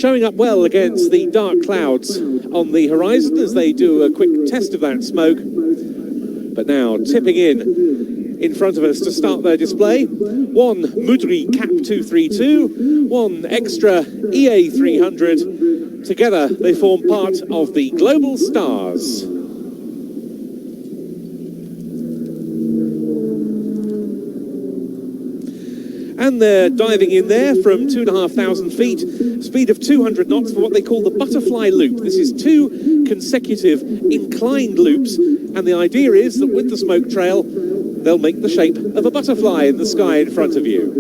showing up well against the dark clouds on the horizon as they do a quick test of that smoke. But now tipping in front of us to start their display, one Moudry Cap 232, one extra EA 300. Together they form part of the Global Stars. And they're diving in there from 2,500 feet, speed of 200 knots for what they call the butterfly loop. This is 2 consecutive inclined loops, and the idea is that with the smoke trail, they'll make the shape of a butterfly in the sky in front of you.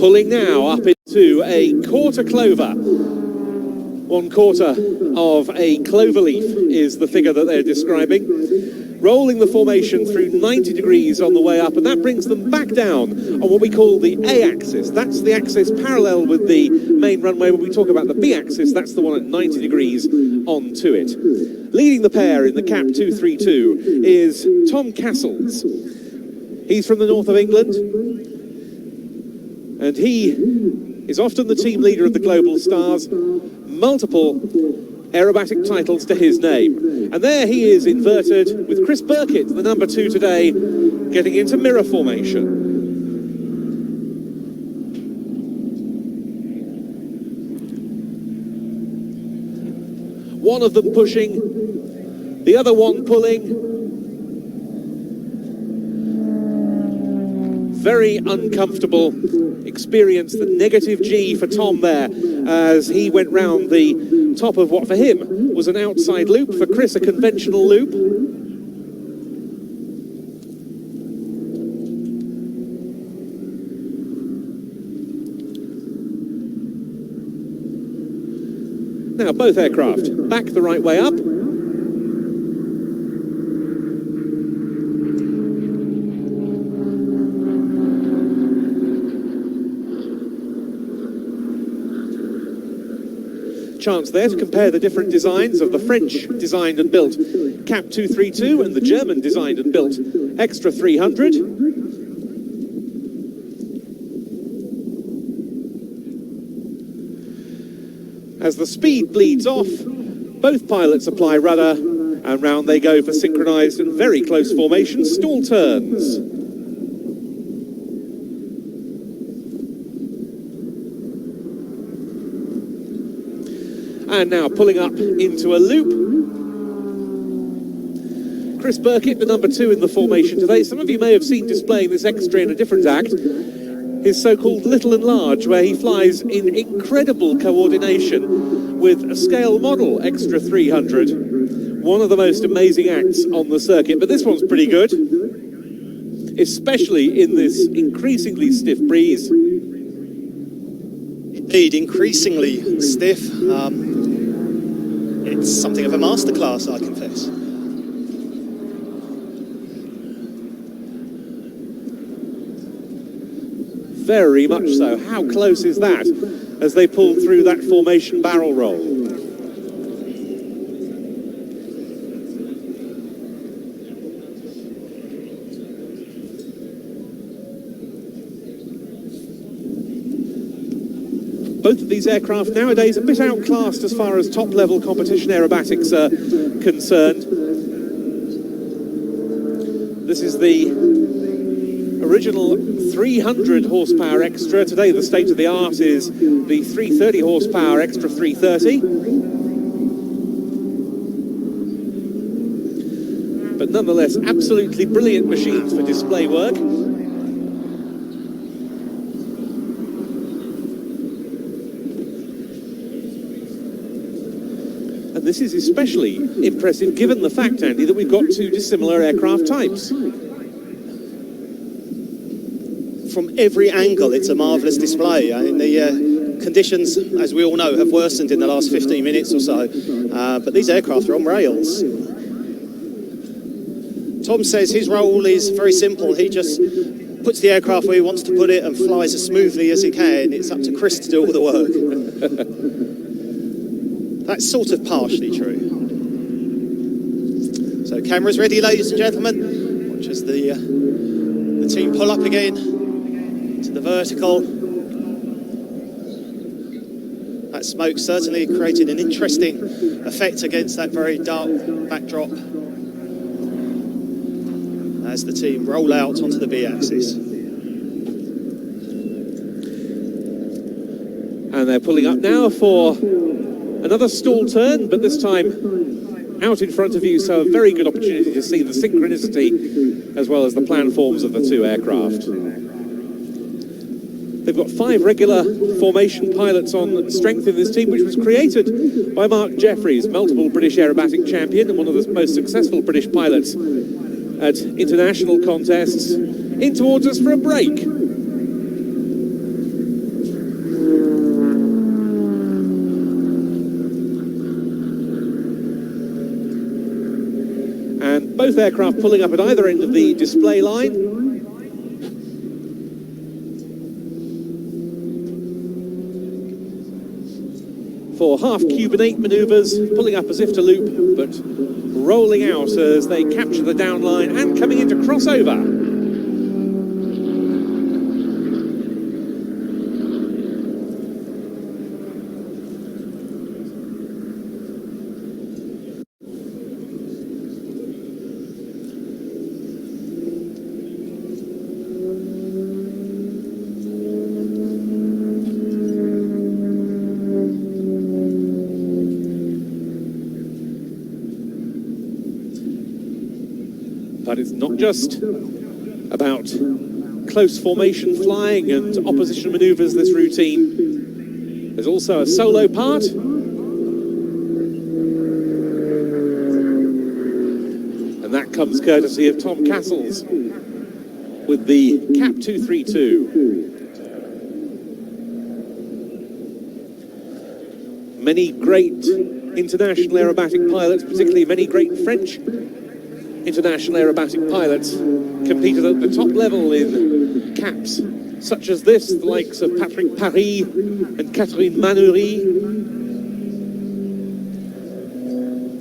Pulling now up into a quarter clover. 1/4 of a clover leaf is the figure that they're describing. Rolling the formation through 90 degrees on the way up, and that brings them back down on what we call the A-axis. That's the axis parallel with the main runway. When we talk about the B-axis, that's the one at 90 degrees onto it. Leading the pair in the Cap 232 is Tom Castles. He's from the north of England, and he is often the team leader of the Global Stars, multiple aerobatic titles to his name. And there he is inverted with Chris Burkitt, the number 2 today, getting into mirror formation. One of them pushing, the other one pulling. Very uncomfortable experience, the negative G for Tom there, as he went round the top of what for him was an outside loop, for Chris a conventional loop. Now both aircraft back the right way up. Chance there to compare the different designs of the French designed and built Cap 232 and the German designed and built Extra 300. As the speed bleeds off, both pilots apply rudder, and round they go for synchronized and very close formation stall turns. And now pulling up into a loop. Chris Burkitt, the number 2 in the formation today. Some of you may have seen displaying this extra in a different act, his so-called little and large, where he flies in incredible coordination with a scale model Extra 300. One of the most amazing acts on the circuit, but this one's pretty good, especially in this increasingly stiff breeze. Indeed, increasingly stiff. It's something of a masterclass, I confess. Very much so. How close is that as they pull through that formation barrel roll? Both of these aircraft nowadays a bit outclassed as far as top-level competition aerobatics are concerned. This is the original 300 horsepower Extra. Today the state-of-the-art is the 330 horsepower Extra 330. But nonetheless, absolutely brilliant machines for display work. And this is especially impressive given the fact, Andy, that we've got 2 dissimilar aircraft types. From every angle, it's a marvellous display. I mean, the conditions, as we all know, have worsened in the last 15 minutes or so, but these aircraft are on rails. Tom says his role is very simple. He just puts the aircraft where he wants to put it and flies as smoothly as he can. It's up to Chris to do all the work. That's sort of partially true. So cameras ready, ladies and gentlemen. Watch as the team pull up again to the vertical. That smoke certainly created an interesting effect against that very dark backdrop as the team roll out onto the B-axis. And they're pulling up now for another stall turn, but this time out in front of you, so a very good opportunity to see the synchronicity as well as the planforms of the two aircraft. They've got 5 regular formation pilots on strength in this team, which was created by Mark Jeffries, multiple British aerobatic champion and one of the most successful British pilots at international contests, in towards us for a break. And both aircraft pulling up at either end of the display line. For half-cubinate manoeuvres, pulling up as if to loop, but rolling out as they capture the downline and coming into crossover. But it's not just about close formation flying and opposition manoeuvres, this routine. There's also a solo part. And that comes courtesy of Tom Castles with the Cap 232. Many great international aerobatic pilots, particularly many great French international aerobatic pilots, competed at the top level in caps such as this, the likes of Patrick Paris and Catherine Manoury.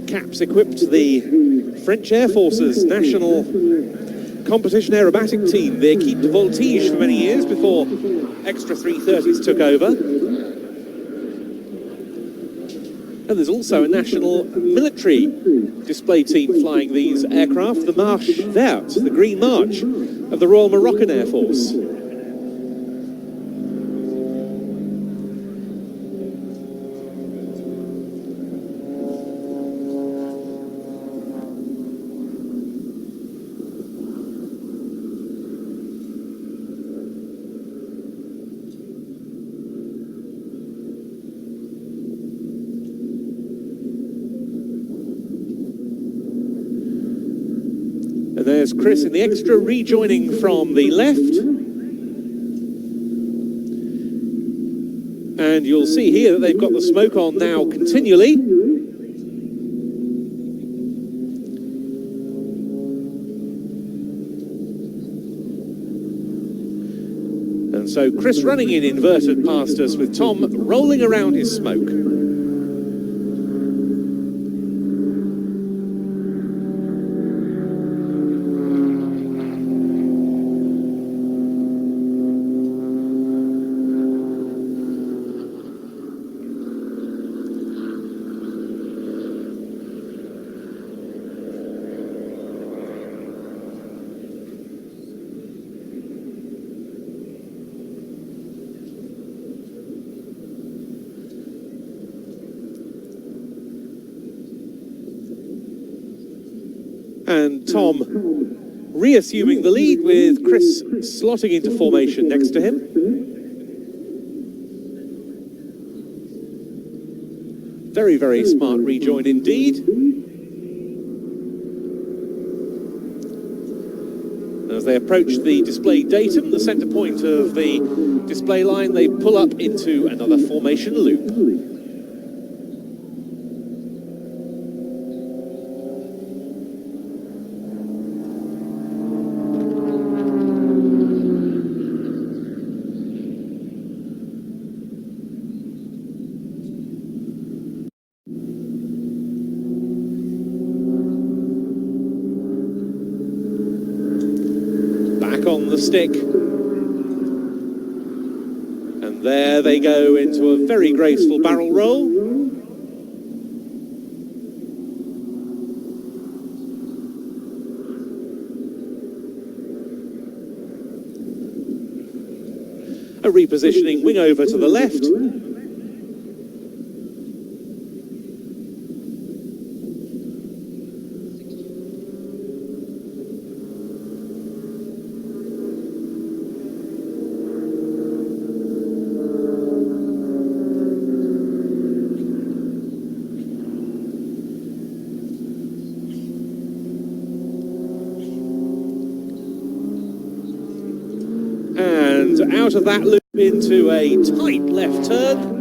Caps equipped the French Air Force's national competition aerobatic team, the Équipe de Voltige, for many years before extra 330s took over. And there's also a national military display team flying these aircraft, the Marche Verte, the Green March of the Royal Moroccan Air Force. And there's Chris in the extra, rejoining from the left. And you'll see here that they've got the smoke on now continually. And so Chris running in inverted past us with Tom rolling around his smoke. And Tom reassuming the lead with Chris slotting into formation next to him. Very, very smart rejoin indeed. As they approach the display datum, the centre point of the display line, they pull up into another formation loop. the stick. And there they go into a very graceful barrel roll. A repositioning wing over to the left. And out of that loop into a tight left turn.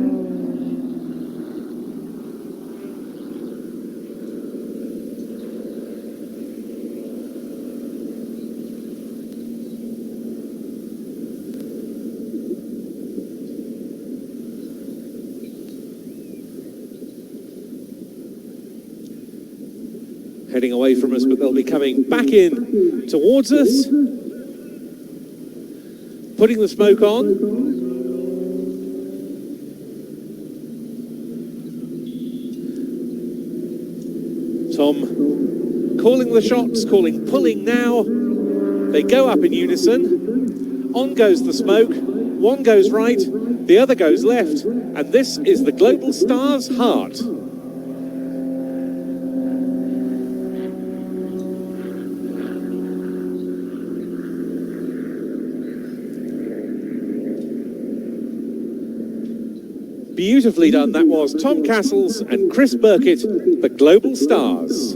Heading away from us, but they'll be coming back in towards us. Putting the smoke on. Tom calling the shots, calling pulling now. They go up in unison. On goes the smoke. One goes right, the other goes left, and this is the Global Star's heart. Beautifully done that was. Tom Castles and Chris Burkett, the Global Stars.